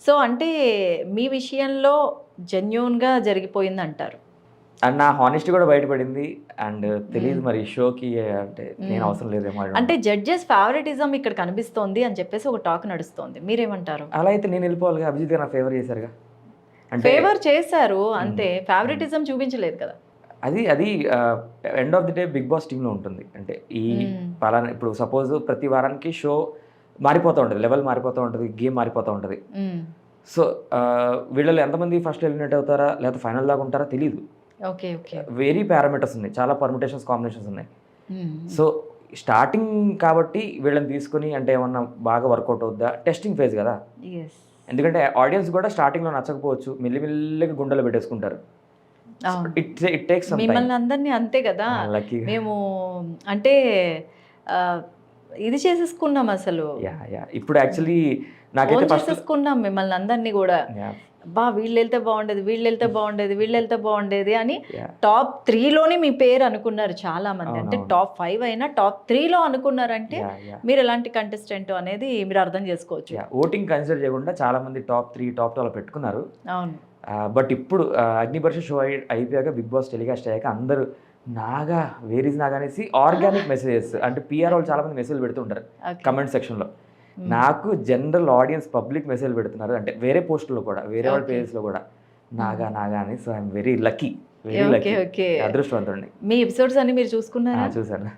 So అంటే మీ విషయంలో జెన్యూన్‌గా జరిగిపోయిందంటారు. అండ్ నా హానెస్టీ కూడా బయటపడింది. అండ్ తెలీదు హ్మ్. మరి షోకి అంటే నేను హ్మ్. అవసరం లేదేమో ఐ డోంట్ అంటే నో. జడ్జెస్ ఫేవరెటిజం ఇక్కడ కనిపిస్తోంది అని చెప్పేసి ఒక టాక్ నడుస్తోంది. మీరేమంటారు? అలా అయితే నేను వెళ్ళిపోవాలిగా. అభిజిత్ గారు నాకు ఫేవర్ చేశారుగా. అంటే ఫేవర్ చేశారు హ్మ్. అంతే. హ్మ్. ఫేవరెటిజం చూపించలేదు కదా! అది end of the day big boss టీమ్‌లో ఉంటుంది. అంటే ఈ హ్మ్. పలానా ఇప్పుడు సపోజ్ ప్రతి వారానికి షో మారిపోతూ ఉంటది. లెవెల్ మారిపోతూ ఉంటది. గేమ్ మారిపోతూ ఉంటది. హ్మ్. సో, వీళ్ళలో ఎంతమంది ఫస్ట్ ఎలిమినేట్ అవుతారా? లేకపోతే ఫైనల్ దాకా ఉంటారా తెలీదు. ఓకే. ఓకే. వేరీ పారామీటర్స్ ఉన్నాయి. చాలా పర్ముటేషన్స్, కాంబినేషన్స్ ఉన్నాయి. హ్మ్. హ్మ్. సో, స్టార్టింగ్ కాబట్టి వీళ్ళని తీసుకొని అంటే ఏమన్నా బాగా వర్కౌట్ అవుద్దా? టెస్టింగ్ ఫేజ్ గదా! యెస్. ఎందుకంటే ఆడియన్స్ గూడా స్టార్టింగ్‌లో నచ్చకపోవచ్చు. మెల్లిమెల్లిగా గుండెలో పెట్టేసుకుంటారు. సో, అవును. It takes some time. మిమ్మల్ని అందరిని అంతే గదా! లక్కీగా మేము అంటే ఆహ్, ఇది చేసేసుకున్నాం అసలు. యాహ్! ఇప్పుడు హ్మ్. యాక్చువల్లీ నాకైతే ఓన్ ఫస్ట్ చేసేసుకున్నాం మిమ్మల్ని అందరిని గూడా. యాహ్! అబ్బా! వీళ్ళెళ్తే బావుండేది, వీళ్ళెళ్తే బావుండేది, వీళ్ళెళ్తే బావుండేది అని యాహ్! టాప్ 3లోనే మీ పేరు అనుకున్నారు చాలామంది. అంటే అవునవును. టాప్ 5 అయినా టాప్ 3లో అనుకున్నారంటే యాహ్! మీరెలాంటి కంటెస్టెంటో అనేది మీరు అర్థం జేసుకోవచ్చు. ఓటింగ్ కన్సిడర్ చేయకుండా చాలామంది టాప్ 3, టాప్ 2 అలా పెట్టుకున్నారు. అవును. బట్ ఇప్పుడు 'అగ్నిపరీక్ష' షో అయిపోయాక 'బిగ్ బాస్' టెలికాస్ట్ అయ్యాక అందరూ నాగా, వేర్ ఈజ్ నాగా అనేసి ఆర్గానిక్ మెసేజెస్ అంటే పీఆర్ వాళ్ళు ఓకే. చాలామంది మెసేజ్‌లు పెడుతుంటారు ఓకే. కమెంట్ సెక్షన్‌లో. హ్మ్. నాకు జనరల్ ఆడియన్స్ పబ్లిక్ మెసేజ్‌లు పెడుతున్నారు. అంటే వేరే పోస్ట్‌లో కూడా, వేరే వాళ్ళ ఓకే. పేజెస్‌లో కూడా హ్మ్. నాగా, నాగా అని. So, I'm very lucky. Very okay. Lucky. Okay. అదృష్టవంతుడిని. మీ ఎపిసోడ్స్ అన్నీ మీరు చూసుకున్నారా? చూసాను.